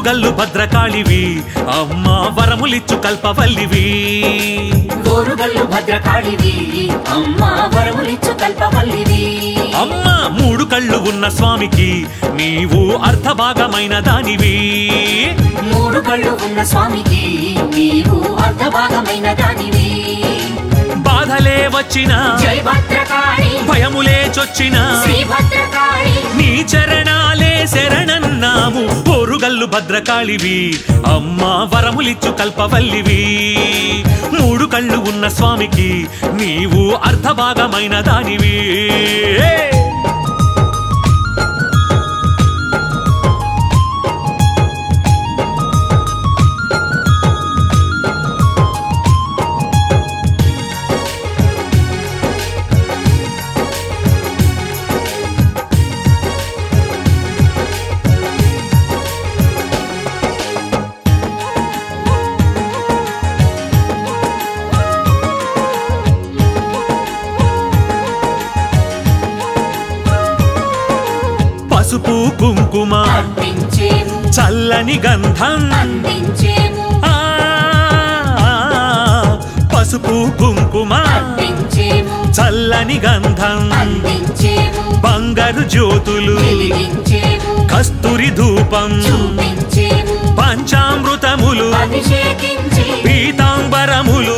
ఓరుగల్లు భద్రకాళివి అమ్మా వరములిచ్చు కల్పవల్లివి ఓరుగల్లు భద్రకాళివి అమ్మా వరములిచ్చు కల్పవల్లివి అమ్మా మూడు కళ్ళు ఉన్న స్వామికి నీవు అర్ధభాగమైన దానివి మూడు కళ్ళు ఉన్న స్వామికి నీవు అర్ధభాగమైన దానివి బాధలే వచ్చిన జై భద్రకాళి భయములే చొచ్చిన శ్రీ భద్రకాళి నీ చరణాలే శరణన్నాము ఓరుగల్లు భద్రకాళివి అమ్మా వరములిచ్చు కల్పవల్లివి మూడు కళ్ళు ఉన్న స్వామికి నీవు అర్ధభాగమైన దానివి పసుపు కుంకుమ చల్లని గంధం పసుపు కుంకుమ చల్లని గంధం బంగారు జ్యోతులు కస్తూరి ధూపం పంచామృతములు పీతాంబరములు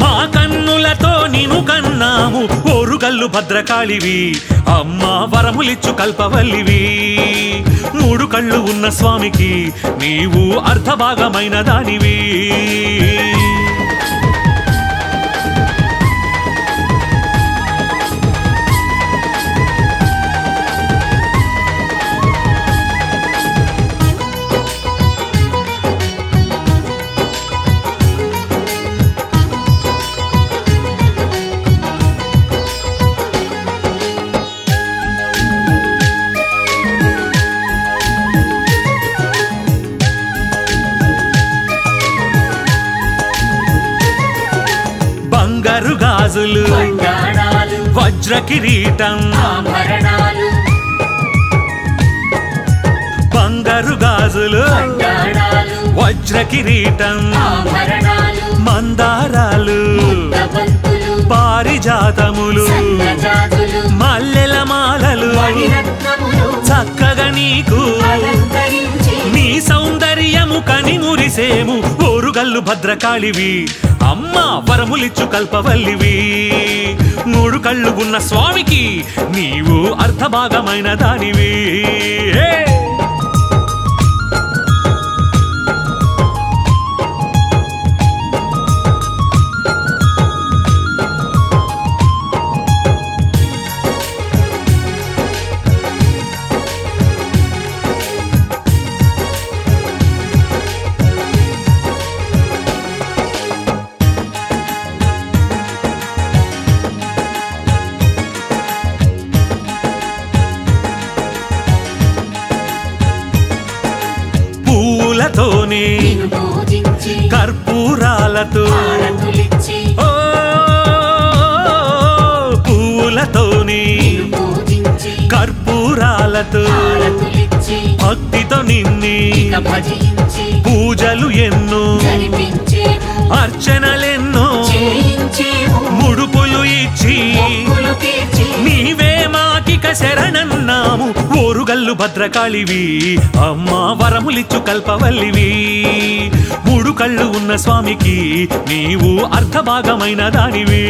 మా కన్నులతో నిను కన్నాము ఓరుగల్లు భద్రకాళివి అమ్మా వరములిచ్చు కల్పవల్లివి మూడు కళ్ళు ఉన్న స్వామికి నీవు అర్ధభాగమైన దానివి బంగారు గాజులు వజ్ర కిరీటం బంగారు గాజులు వజ్ర కిరీటం మందారాలు పారిజాతములు మల్లెల మాలలు చక్కగా నీకు నీ సౌందర్యము కని మురిసేము ఓరుగల్లు భద్రకాళివి అమ్మా వరములిచ్చు కల్పవల్లివి మూడు కళ్ళు ఉన్న స్వామికి నీవు అర్ధభాగమైన దానివి పూలతోనే కర్పూరాలతో పూలతోనే కర్పూరాలతో భక్తితో నిన్ని పూజలు ఎన్నో అర్చనలెన్నో ముడుపులు ఇచ్చి నీవే మాకిక శరణన్నాము ఓరుగల్లు భద్రకాళివి అమ్మా వరములిచ్చు కల్పవల్లివి మూడు కళ్ళు ఉన్న స్వామికి నీవు అర్ధభాగమైన దానివి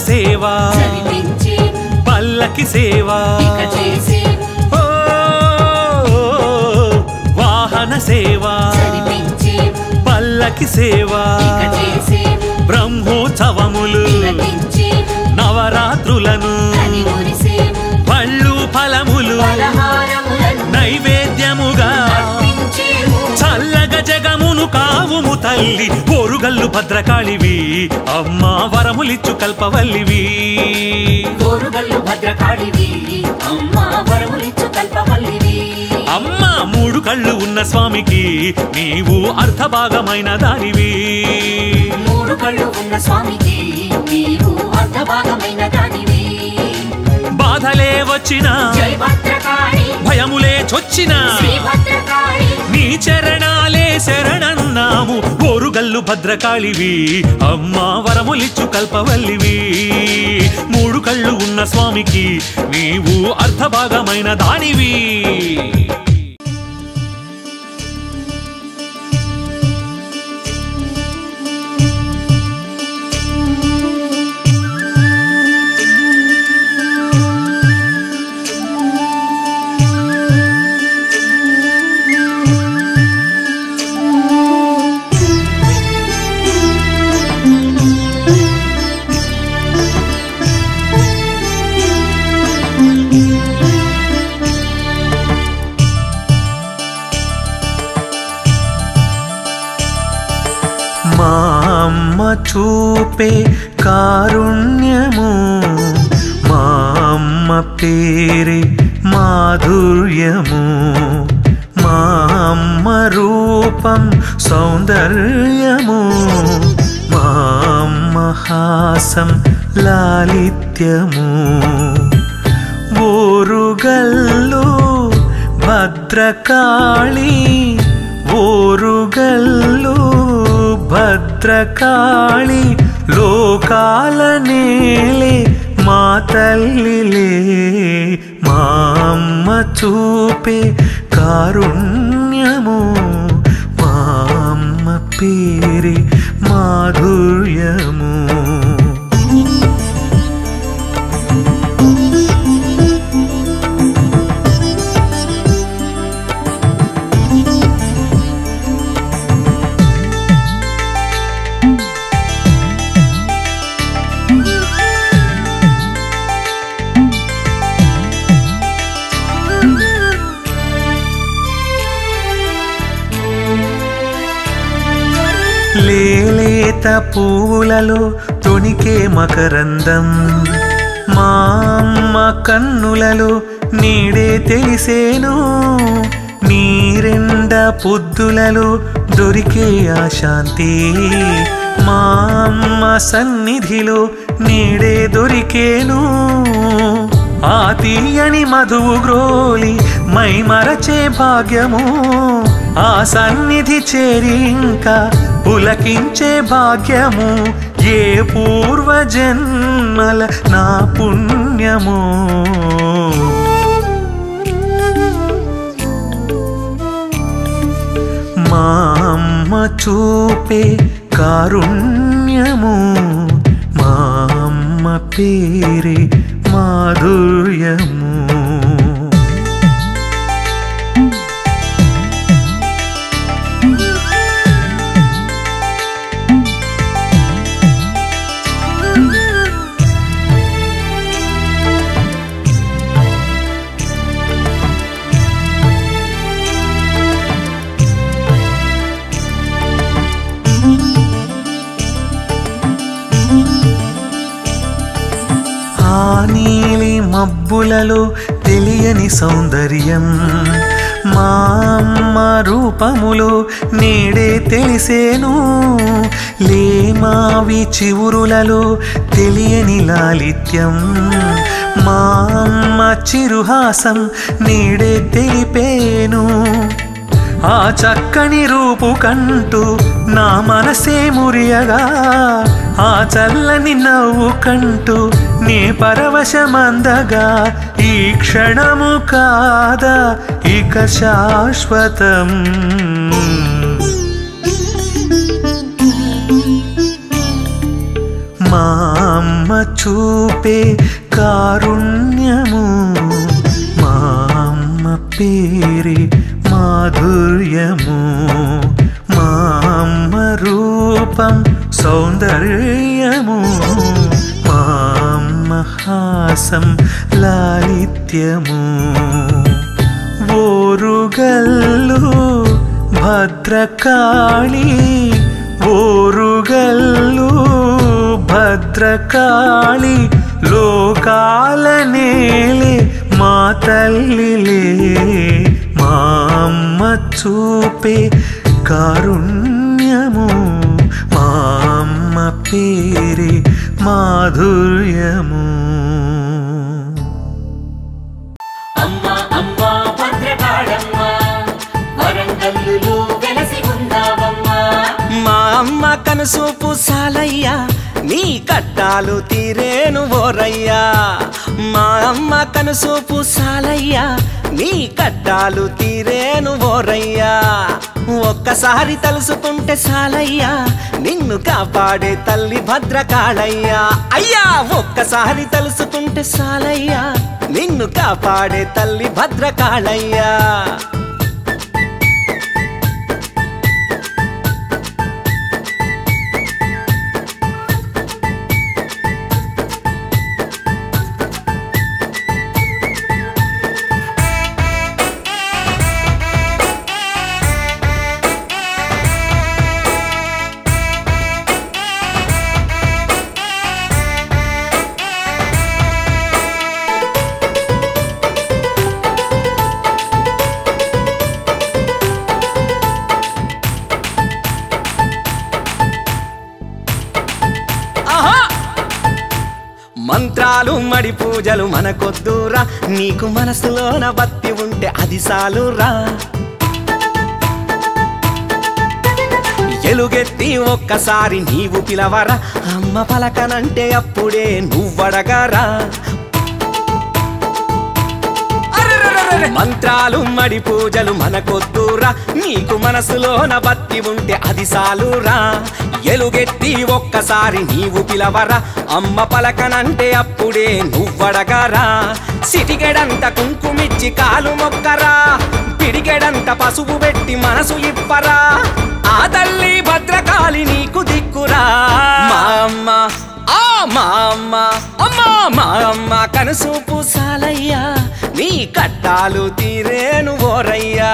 సేవా పల్లకి సేవా వాహన సేవా పల్లకి సేవా బ్రహ్మోత్సవములు నవరాత్రులను పళ్ళు ఫలములు మమ్ము కావుము తల్లి ఓరుగల్లు భద్రకాళివి అమ్మా వరములిచ్చు కల్పవల్లివి ఓరుగల్లు భద్రకాళివి అమ్మా వరములిచ్చు కల్పవల్లివి అమ్మా మూడు కళ్ళు ఉన్న స్వామికి నీవు అర్ధభాగమైన దానివి మూడు కళ్ళు ఉన్న స్వామికి నీవు అర్ధభాగమైన దానివి బాధలే వచ్చినా జై భద్రకాళి భయములే చొచ్చినా శ్రీ భద్రకాళి నీ చరణాలే శరణన్నాము ఓరుగల్లు భద్రకాళివి అమ్మా వరములిచ్చు కల్పవల్లివి మూడు కళ్ళు ఉన్న స్వామికి నీవు అర్ధభాగమైన దానివి మా అమ్మ చూపే కారుణ్యము మా అమ్మ పేరే మాధుర్యము మా అమ్మ రూపం సౌందర్యము మా అమ్మ హాసం లాలిత్యము ఓరుగల్లు భద్రకాళి ఓరుగల్లు భద్రకాళి లోకాల నేలే మా తల్లిలే మా అమ్మ చూపే కారుణ్యము మా అమ్మ పేరే మాధుర్యము లేలేత పూలలో తొణికే మకరందం మా అమ్మ కన్నులలో నీడే తెలిసేను నీరెండ పొద్దులలో దొరికే ఆ శాంతి మా అమ్మ సన్నిధిలో నీడే దొరికేను ఆ తీయని మధువు గ్రోలి మై మరచే భాగ్యము ఆ సన్నిధి చేరి ఇంకా పులకించే భాగ్యము ఏ పూర్వజన్మల నా పుణ్యము మా అమ్మ చూపే కారుణ్యము మా అమ్మ పేరే మాధుర్యము నీలి మబ్బులలో తెలియని సౌందర్యం మా అమ్మ రూపములో నేడే తెలిసేను లేమావి చివురులలో తెలియని లాలిత్యం మా అమ్మ చిరుహాసం నేడే తెలిపేను ఆ చక్కని రూపు కంటూ నా మనసే మురియగా ఆ చల్లని నవ్వు కంటూ నీ పరవశమందగా ఈ క్షణము కాదా ఇక శాశ్వతం మా అమ్మ చూపే కారుణ్యము మా అమ్మ పేరే మాధుర్యము మా అమ్మ రూపం సౌందర్యము మా అమ్మ హాసం లాలిత్యము ఓరుగల్లు భద్రకాళి ఓరుగల్లు భద్రకాళి లోకాల నేలే మా తల్లిలే మా అమ్మ చూపే కారుణ్యము మా అమ్మ పేరే మాధుర్యము. అమ్మ అమ్మ భద్రకాళమ్మ వరంగల్లులో వెలసి ఉందావమ్మా. మా అమ్మ కనుసూపు సాలయ్యా నీ కట్టాలు తీరేను ఓరయ్యా. మా అమ్మ కనుసూపు సాలయ్యా నీ కట్టాలు తీరేను ఓరయ్యా. ఒక్కసారి తలుసుకుంటే సాలయ్యా నిన్ను కాపాడే తల్లి భద్రకాళయ్యా. అయ్యా ఒక్కసారి తలుసుకుంటే సాలయ్యా నిన్ను కాపాడే తల్లి భద్రకాళయ్యా. మంత్రాలు మడి పూజలు మనకొద్దురా నీకు మనసులోన భక్తి ఉంటే అది సాలురా. ఎలుగెత్తి ఒక్కసారి నీవు పిలవరా అమ్మ పలకనంటే అప్పుడే నువ్వడగరా. మంత్రాలు మడి పూజలు మనకొద్దురా నీకు మనసులోన భక్తి ఉంటే అది సాలురా. ఎలుగెత్తి ఒక్కసారి నీవు పిలవరా అమ్మ పలకనంటే అప్పుడే నువ్వడగరా. సిటికెడంత కుంకుమిచ్చి కాలు మొక్కరా పిడికెడంత పసుపు పెట్టి మనసు ఇప్పరా. ఆ తల్లి భద్రకాళి నీకు దిక్కురా. మా అమ్మ మా అమ్మ అమ్మా మా అమ్మ కనుసూపు సాలయ్యా నీ కట్టాలు తీరేను ఓరయ్యా.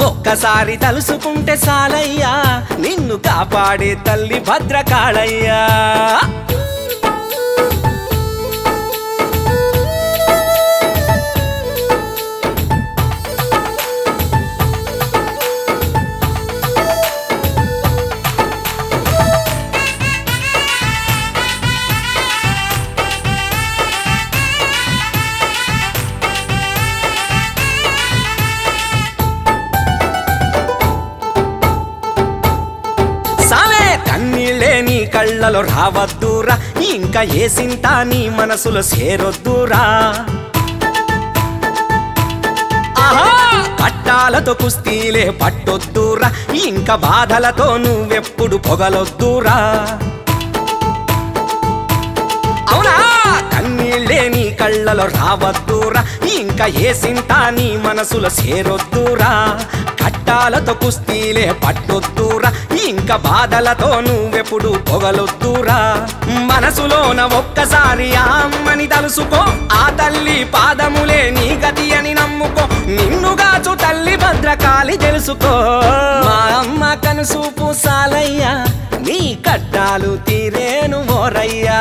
ఒక్కసారి తలుసుకుంటే సాలయ్యా నిన్ను కాపాడే తల్లి భద్రకాళయ్యా. కళ్ళలో రావద్దురా ఇంకా ఏ సింత నీ మనసులో చేరొద్దురా. ఆహా పట్టాలతో కుస్తీలే పట్టొద్దురా ఇంకా బాధలతో నువ్వెప్పుడు పొగలొద్దురా. అవునా కన్నీళ్ళే నీ కళ్ళలో రావద్దురా ఇంకా ఏ సింత నీ మనసులో చేరొద్దురా. కట్టాలతో కుస్తీలే పట్టొద్దురా ఇంకా బాధలతో నువ్వెప్పుడు పొగలొద్దురా. మనసులోన ఒక్కసారి ఆ అమ్మని తలుసుకో ఆ తల్లి పాదములే నీ గతి అని నమ్ముకో. నిన్నుగాచు తల్లి భద్రకాళి తెలుసుకో. మా అమ్మ కనుసూపు సాలయ్యా నీ కట్టాలు తీరేను ఓరయ్యా.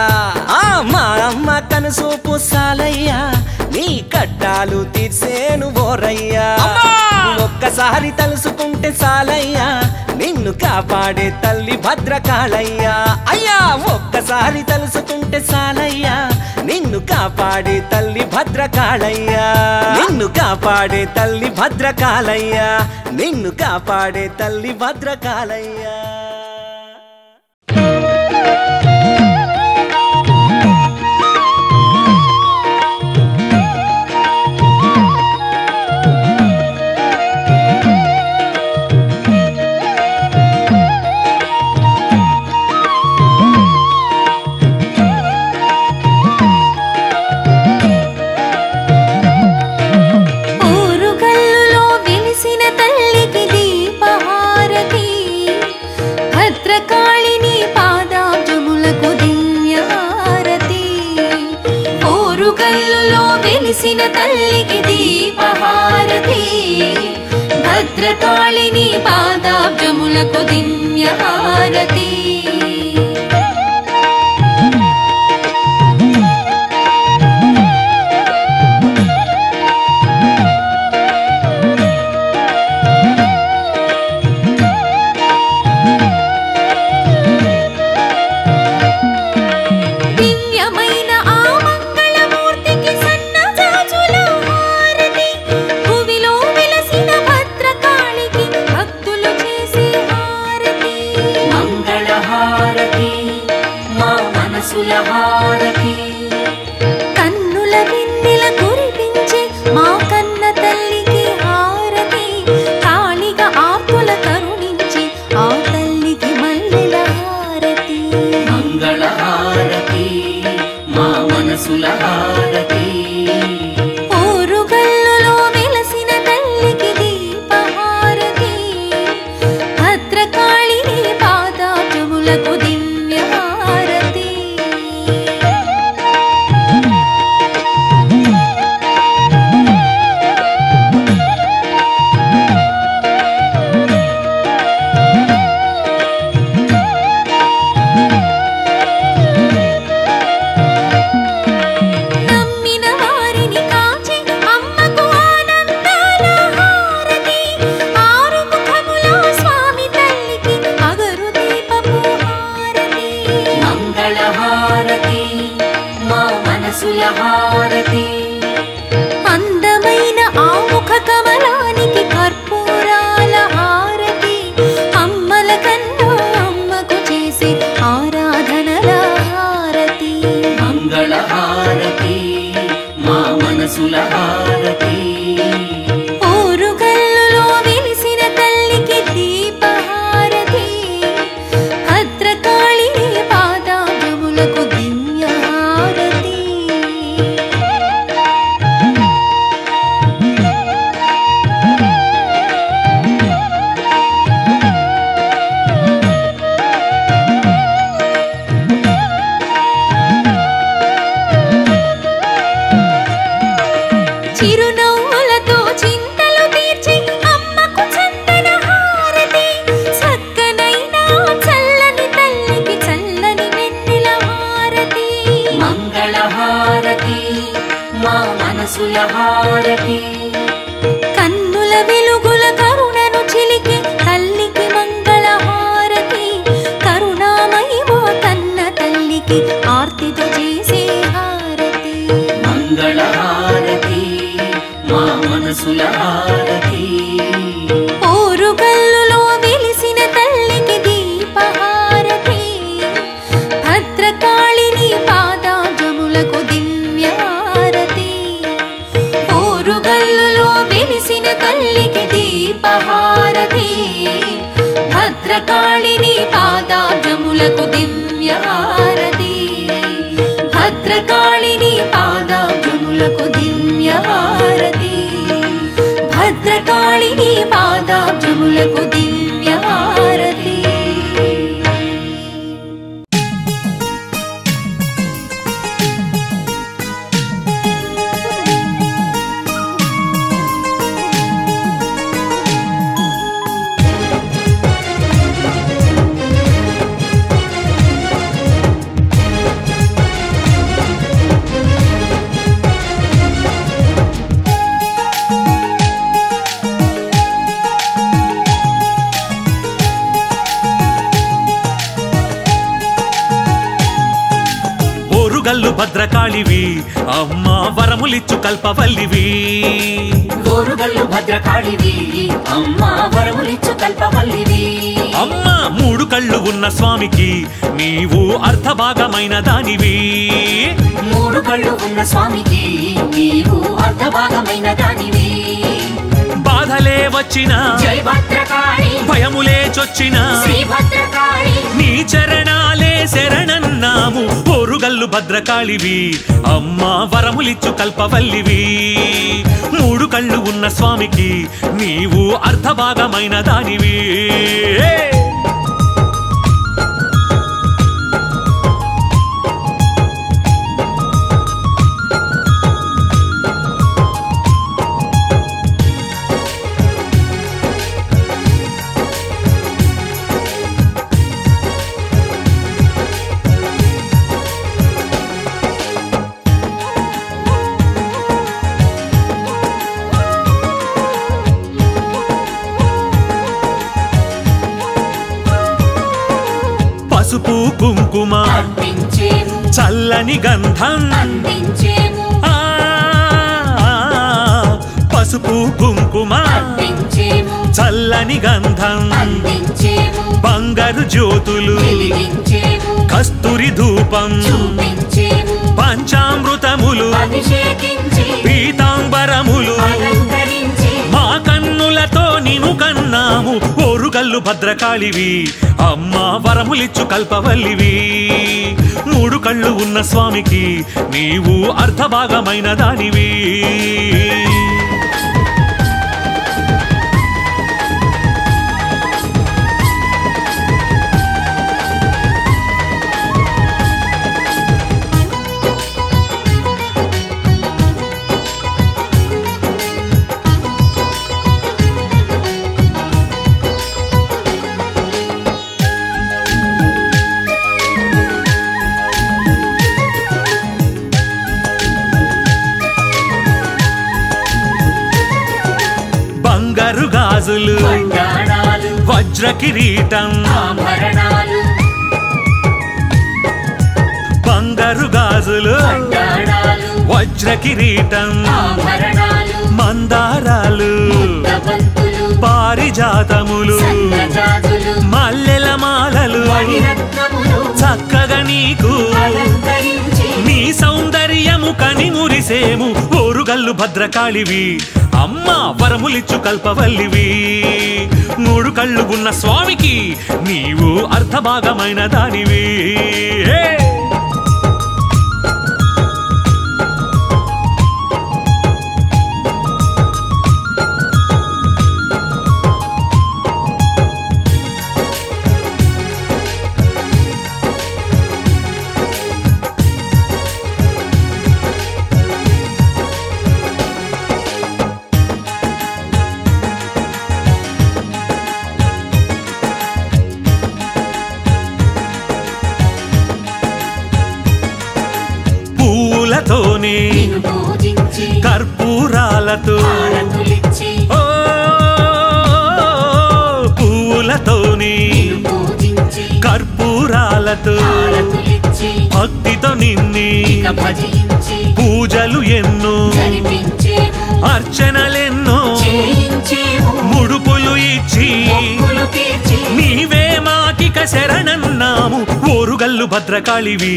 మా అమ్మ కనుసూపు సాలయ్యా నీ కట్టాలు తీర్సేను ఓరయ్యా. ఒక్కసారి తలుసుకుంటే సాలయ్యా నిన్ను కాపాడే తల్లి భద్రకాళయ్యా. అయ్యా ఒక్కసారి తలుసుకుంటే సాలయ్యా నిన్ను కాపాడే తల్లి భద్రకాళయ్యా. నిన్ను కాపాడే తల్లి భద్రకాళయ్యా. నిన్ను కాపాడే తల్లి భద్రకాళయ్యా. తల్లికి దీపహారతి భద్రకాళిని పాదాబ్జములకు దివ్య హారతి కన్నుల వెన్నెల కురిపించే మా కన్న తల్లికి హారతి కాళిగా ఆర్తుల కరుణించి ఆ తల్లికి మల్లెల హారతి మంగళ హారతి మా మనసుల హారతి ఓరుగల్లులో వెలసిన తల్లికి దీపహారతి భద్రకాళిని పాదాబ్జములకు దివ్య హారతి నమ్మిన వారిని కాచి అమ్మకు ఆనందాల హారతి ఆరు ముఖముల స్వామి తల్లికి అగరు దీపపు హారతి మంగళ హారతి మా మనసుల హారతి అందమైన ఆ ముఖ కమలానికి కర్పూరాల హారతి అమ్మల కన్నా అమ్మకు చేసే ఆరాధనల హారతి మంగళ హారతి మా మనసుల హారతి ఓరుగల్లులో వెలిసిన తల్లికి దీపహారతి భద్రకాళిని పాదాబ్జములకు దివ్య హారతి చిరునవ్వులతో చింతలు తీర్చి అమ్మకు చందన హారతి చక్కనైన చల్లని తల్లికి చల్లని వెన్నెల హారతి మంగళ హారతి మా మనసుల హారతి కన్నుల వెలుగుల కరుణను చిలికి తల్లికి మంగళ హారతి కరుణామయి మా కన్న తల్లికి ఆర్తితో చేసే హారతి మంగళ హారతి మా మనసుల హారతి ఓరుగల్లులో వెలిసిన తల్లికి దీపహారతి భద్రకాళిని పాదాబ్జములకు దివ్య హారతి ఓరుగల్లులో వెలిసిన తల్లికి దీపహారతి భద్రకాళిని పాదాబ్జములకు దివ్య హారతి భద్రకాళిని పాదాబ్జములకు దివ్య హారతి భద్రకాళిని పాదాబ్జములకు దివ్య హారతి ఓరుగల్లు భద్రకాళివి అమ్మ వరములిచ్చు కల్పవల్లివి ఓరుగల్లు భద్రకాళివి అమ్మ వరములిచ్చు కల్పవల్లివి అమ్మ మూడు కళ్ళు ఉన్న స్వామికి నీవు అర్ధభాగమైన దానివి మూడు కళ్ళు ఉన్న స్వామికి నీవు అర్ధభాగమైన దానివి బాధలే వచ్చినా జై భద్రకాళి భయములే చొచ్చినా శ్రీ భద్రకాళి నీ చరణాలే శరణన్నాము ఓరుగల్లు భద్రకాళివి అమ్మ వరములిచ్చు కల్పవల్లివి మూడు కళ్ళు ఉన్న స్వామికి నీవు అర్ధభాగమైన దానివి అర్పించేము చల్లని గంధం అందించేము ఆ, పసుపు కుంకుమ అర్పించేము చల్లని గంధం అందించేము బంగారు జ్యోతులు వెలిగించేము కస్తూరి ధూపం చూపించేము పంచామృతములు అభిషేకించి పీతాంబరములు అలంకరించి మా కన్నులతో నిను కన్నాము ఓరుగల్లు భద్రకాళివి అమ్మా వరములిచ్చు కల్పవల్లివి మూడు కళ్ళు ఉన్న స్వామికి నీవు అర్ధభాగమైన దానివి బంగారు గాజులు వడ్డాణాలు వజ్ర కిరీటం ఆభరణాలు బంగారు గాజులు వడ్డాణాలు వజ్ర కిరీటం ఆభరణాలు మందారాలు ముద్దబంతులు పారిజాతములు సన్నజాజులు మల్లెల మాలలు మణిరత్నములు చక్కగా నీకు అలంకరించి నీ సౌందర్యము కని మురిసేము ఓరుగల్లు భద్రకాళివి అమ్మా వరములిచ్చు కల్పవల్లివి మూడు కళ్ళు ఉన్న స్వామికి నీవు అర్ధభాగమైన దానివి హే! పూలతోనే నిన్ను పూజించి కర్పూరాలతో హారతులిచ్చి ఓ పూలతోనే నిన్ను పూజించి కర్పూరాలతో హారతులిచ్చి భక్తితో నిన్ని ఇక భజించి పూజలు ఎన్నో జరిపించేము అర్చనలెన్నో చేయించేము ముడుపులు ఇచ్చి మొక్కులు తీర్చి నీవే మాకిక శరణన్నాము ఓరుగల్లు భద్రకాళివి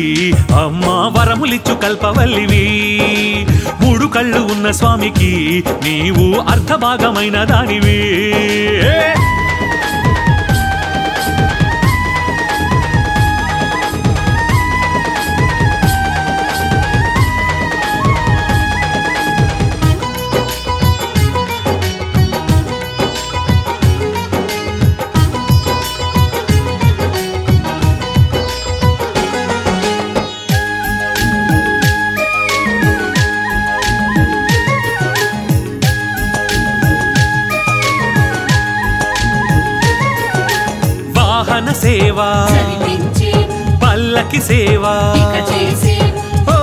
అమ్మా వరములిచ్చు కల్పవల్లివి మూడు కళ్ళు ఉన్న స్వామికి నీవు అర్ధభాగమైన దానివి వాహన సేవ జరిపించేము పల్లకి సేవ ఇక చేసేము ఓ,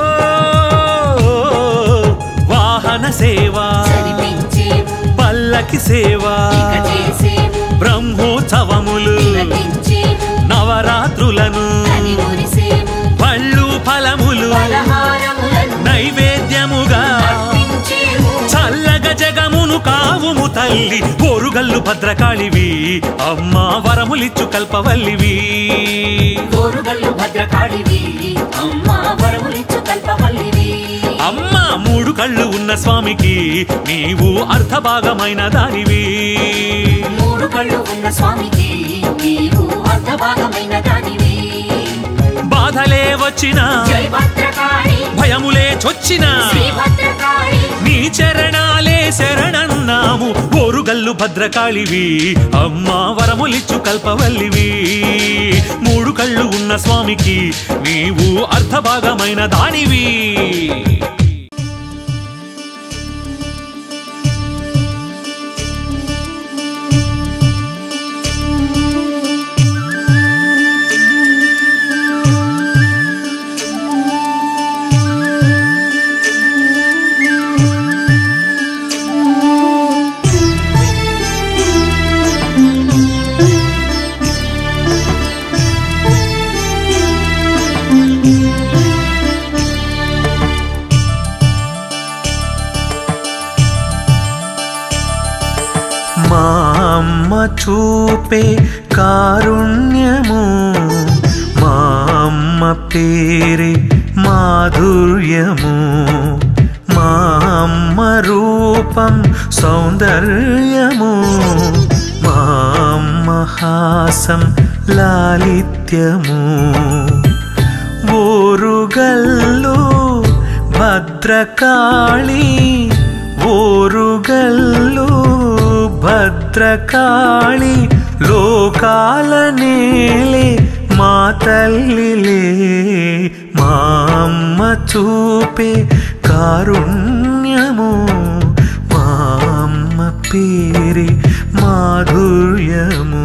వాహన సేవ జరిపించేము పల్లకి సేవ ఇక చేసేము బ్రహ్మోత్సవములు తిలకించేము నవరాత్రులను అని మురిసేము పళ్ళు ఫలములు పలహారములను నైవేద్యముగా అర్పించేము చల్లగ జగమును కావుము తల్లి ఓరుగల్లు భద్రకాళివి అమ్మా వరములిచ్చు కల్పవల్లివి ఓరుగల్లు భద్రకాళివి అమ్మా వరములిచ్చు కల్పవల్లివి అమ్మా మూడు కళ్ళు ఉన్న స్వామికి నీవు అర్ధభాగమైన దానివి మూడు కళ్ళు ఉన్న స్వామికి నీవు అర్ధభాగమైన దానివి బాధలే వచ్చినా జై భద్రకాళి భయములే చొచ్చినా శ్రీ భద్రకాళి నీ చరణాలే శరణన్నాము ఓరుగల్లు భద్రకాళివి అమ్మా వరములిచ్చు కల్పవల్లివి మూడు కళ్ళు ఉన్న స్వామికి నీవు అర్ధభాగమైన దానివి మా అమ్మ చూపే కారుణ్యము మా అమ్మ పేరే మాధుర్యము మా అమ్మ రూపం సౌందర్యము మా అమ్మ హాసం లాలిత్యము ఓరుగల్లు భద్రకాళి ఓరుగల్లు భద్రకాళి లోకాల నేలే మా తల్లిలే మా అమ్మ చూపే కారుణ్యము మా అమ్మ పేరే మాధుర్యము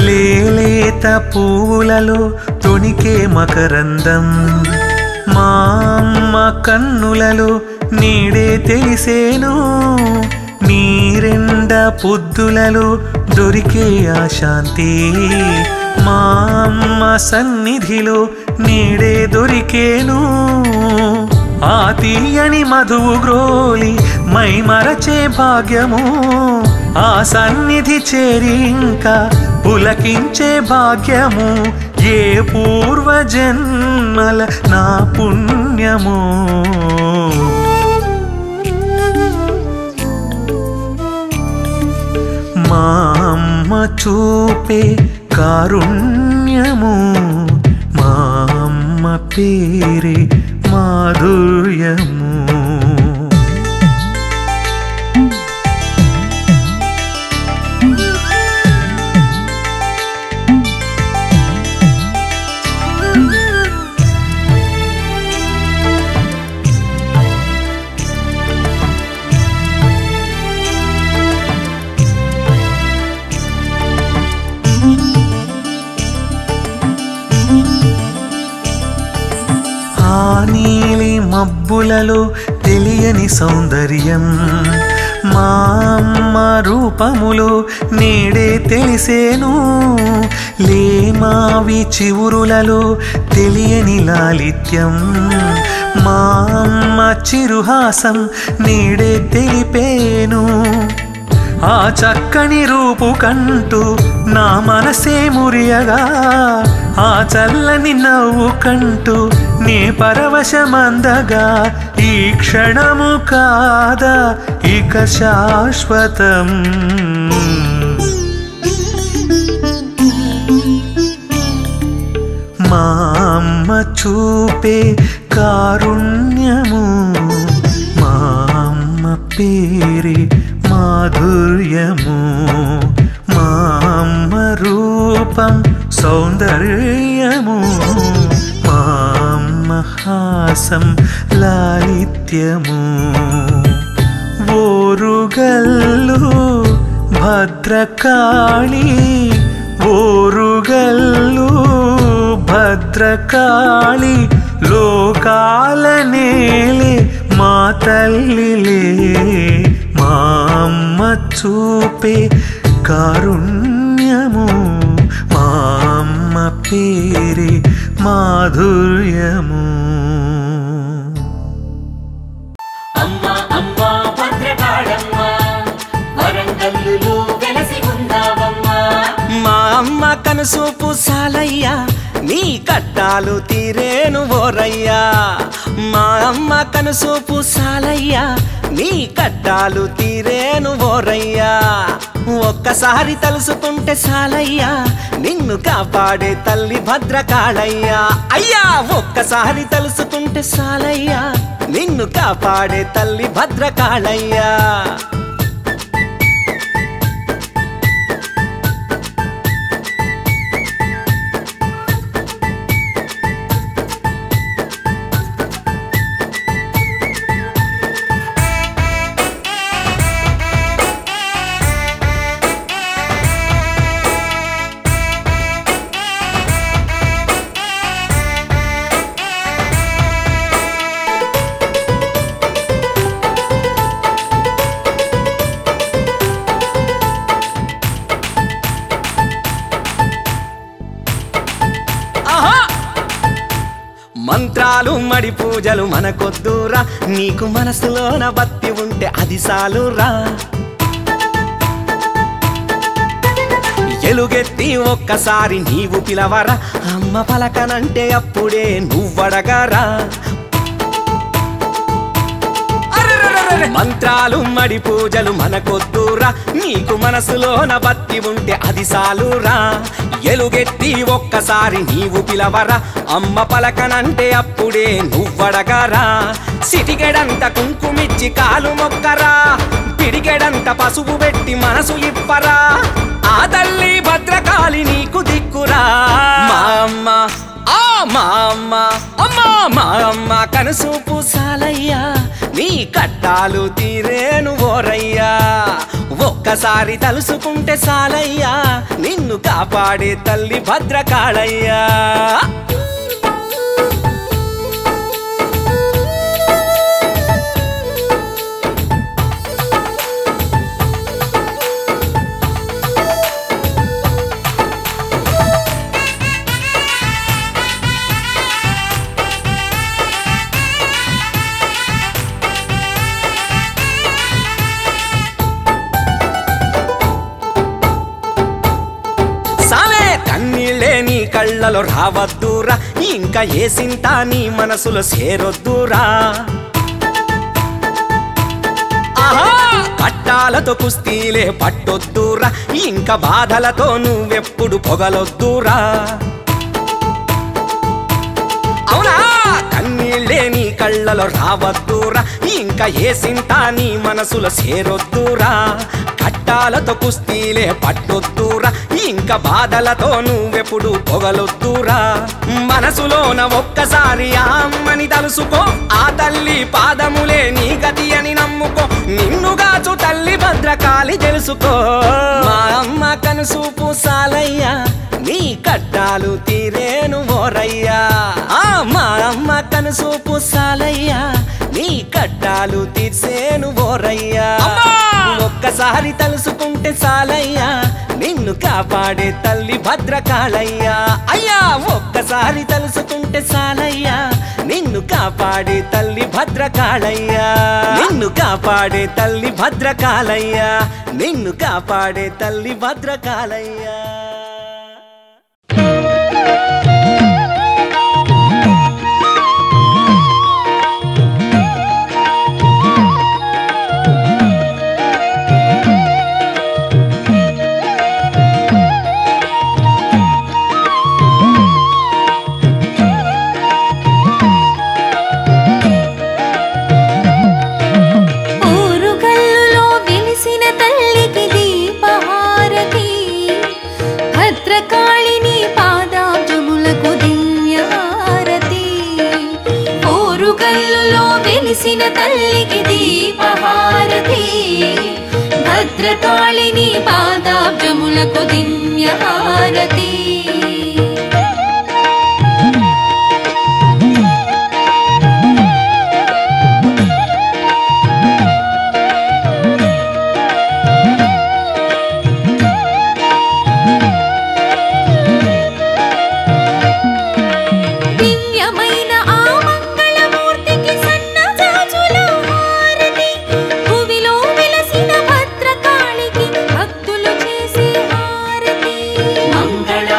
లేలేత పూలలో తొణికే మకరందం మా అమ్మ కన్నులలో నీడే తెలిసేను నీరెండ పొద్దులలో దొరికే ఆ శాంతి మా అమ్మ సన్నిధిలో నీడే దొరికేను ఆ తీయని మధువు గ్రోలి మై మరచే భాగ్యము ఆ సన్నిధి చేరి ఇంకా పులకించే భాగ్యము ఏ పూర్వజన్మల నా పుణ్యము మా అమ్మ చూపే కారుణ్యము మా అమ్మ పేరే మాధుర్యము నీలి మబ్బులలో తెలియని సౌందర్యం మా అమ్మ రూపములో నేడే తెలిసేను లేమావి చివురులలో తెలియని లాలిత్యం మా అమ్మ చిరుహాసం నేడే తెలిపేను ఆ చక్కని రూపు కంటూ నా మనసే మురియగా ఆ చల్లని నవ్వు కంటూ నీ పరవశమందగా ఈ క్షణము కాదా ఇక శాశ్వతం మా అమ్మ చూపే కారుణ్యము మా అమ్మ పేరే మాధుర్యము మా అమ్మ రూపం సౌందర్యము మా అమ్మ హాసం లాలిత్యము ఓరుగల్లు భద్రకాళి ఓరుగల్లు భద్రకాళి లోకాల నేలే మా తల్లిలే మా అమ్మ చూపే కారుణ్యము మా అమ్మ పేరే మాధుర్యము అమ్మా అమ్మా భద్రకాళమ్మ వరంగల్లులో వెలసి ఉందావమ్మా మా అమ్మ కనుసూపు సాలయ్యా నీ కట్టాలు తీరేను ఓరయ్యా మా అమ్మ కనుసూపు సాలయ్యా నీ కట్టాలు తీరేను ఓరయ్యా ఒక్కసారి తలుసుకుంటే సాలయ్యా నిన్ను కాపాడే తల్లి భద్రకాళయ్యా అయ్యా ఒక్కసారి తలుసుకుంటే సాలయ్యా నిన్ను కాపాడే తల్లి భద్రకాళయ్యా మడి పూజలు మనకొద్దురా నీకు మనసులోన భక్తి ఉంటే అది సాలురా ఎలుగెత్తి ఒక్కసారి నీవు పిలవరా అమ్మ పలకనంటే అప్పుడే నువ్వడగరా మంత్రాలు మడి పూజలు మనకొద్దురా నీకు మనసులోన భక్తి ఉంటే అది సాలురా ఎలుగెత్తి ఒక్కసారి నీవు పిలవరా అమ్మ పలకనంటే అప్పుడే నువ్వడగరా సిటికెడంత కుంకుమిచ్చి కాలు మొక్కరా పిడికెడంత పసుపు పెట్టి మనసు ఇప్పరా ఆ తల్లి భద్రకాళి నీకు దిక్కురా మా అమ్మ మా అమ్మ అమ్మా మా అమ్మ కనుసూపు సాలయ్యా నీ కట్టాలు తీరేను ఓరయ్యా ఒక్కసారి తలుసుకుంటే సాలయ్యా నిన్ను కాపాడే తల్లి భద్రకాళయ్యా నీ కళ్ళలో రావద్దురా ఇంకా ఏ సింత నీ మనసులో చేరొద్దురా ఆహా కట్టాలతో కుస్తీలే పట్టొద్దురా ఇంకా బాధలతో నువ్వెప్పుడు పొగలొద్దురా అవునా కన్నీళ్ళే నీ కళ్ళలో రావద్దురా ఇంకా ఏ సింత నీ మనసులో చేరొద్దురా కట్టాలతో కుస్తీలే పట్టొద్దురా ఇంకా బాధలతో నువ్వెప్పుడు పొగలొద్దురా మనసులోన ఒక్కసారి ఆ అమ్మని తలుసుకో ఆ తల్లి పాదములే నీ గతి అని నమ్ముకో నిన్నుగాచు తల్లి భద్రకాళి తెలుసుకో మా అమ్మ కనుసూపు సాలయ్యా నీ కట్టాలు తీరేను ఓరయ్యా మా అమ్మ కనుసూపు సాలయ్యా నీ కట్టాలు తీర్సేను ఓరయ్యా ఒక్కసారి తలుసుకుంటే సాలయ్యా నిన్ను కాపాడే తల్లి భద్రకాళయ్యా అయ్యా ఒక్కసారి తలుసుకుంటే సాలయ్యా నిన్ను కాపాడే తల్లి భద్రకాళయ్యా నిన్ను కాపాడే తల్లి భద్రకాళయ్యా నిన్ను కాపాడే తల్లి భద్రకాళయ్యా వెలిసిన తల్లికి దీపహారతి భద్రకాళిని పాదాబ్జములకు దివ్యహారతి మంగళ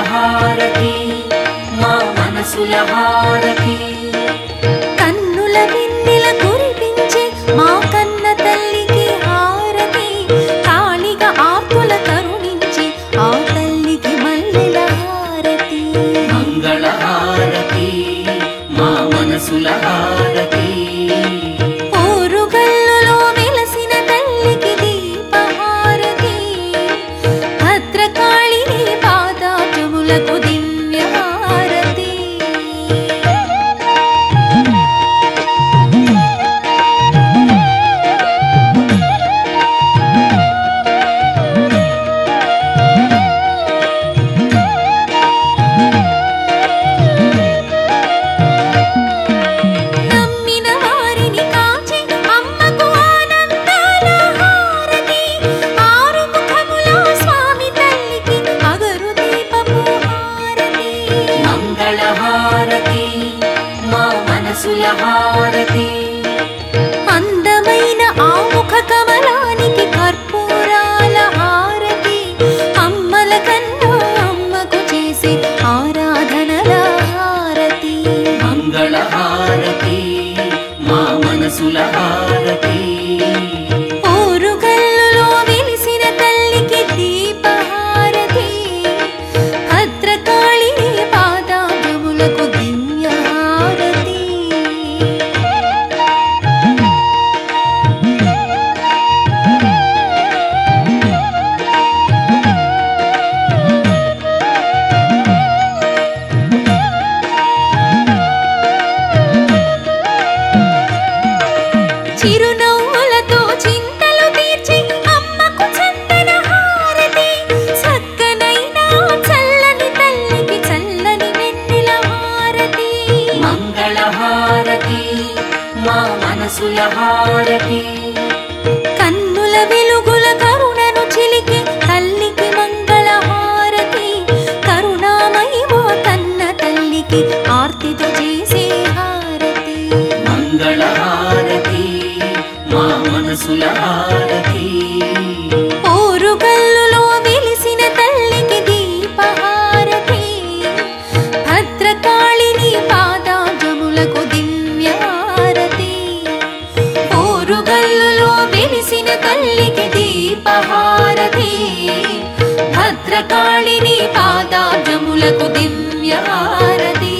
భద్రకాళిని పాదాబ్జములకు దివ్యహారతి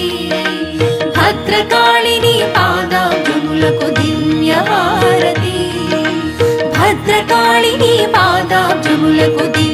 భద్రకాళిని పాదాబ్జములకు దివ్యహారతి భద్రకాళిని పాదాబ్జములకు దివ్య